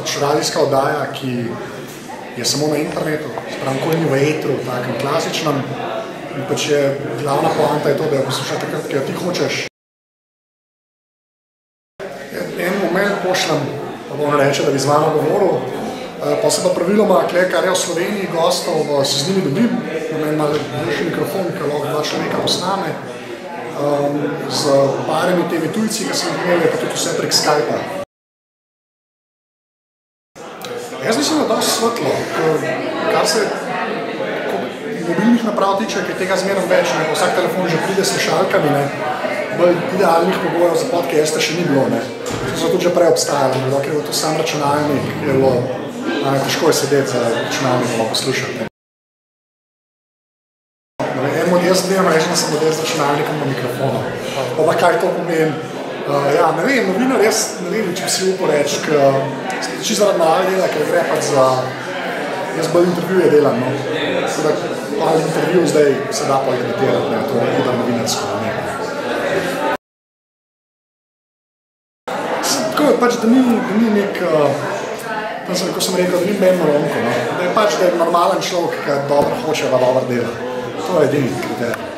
pač radijska oddaja, ki je samo na internetu, spravo nikoli ni v etru, takem klasičnem. In pač je glavna poanta je to, da jo poslušaš takrat, ki jo ti hočeš. En moment pošljem, pa bom reče, da bi z vama govoril, pa se pa praviloma, kar je v Sloveniji gostov, se z njimi dobim, namen malo boljši mikrofon, ki lahko dva človeka posname, z parimi temi tujci, ki sem imel, pa tudi vse prek Skypa. Jaz mislim, da dosti svetlo, kar se mobilnih naprav tiče, ki je tega zmerno več, ne, vsak telefon že pride s slušalkami, ne, bolj idealnih pogojev za podcaste še ni bilo, ne. To so tudi že prej obstajali, ker je bilo to sam računalnik, je bilo težko je sedeti za računalnikom poslušati. En model zadeva reči, da sem model z računalnikom na mikrofonu. Pa kaj to pomeni? Ja, ne vem, novinar jaz ne vem, če bi si upal reči, čisto zaradi navade dela, ker gre pač za... Jaz bolj intervjuje delam, no. Tako da ali intervju zdaj se da pa editirati, ne, to je huda novinarsko, ne. Tako je pač, da ni nek... Ko sem rekel, da ni meni ronko, no. Da je pač, da je normalen človek, ki dobro hoče, pa dobro dela. To je edini kriterij.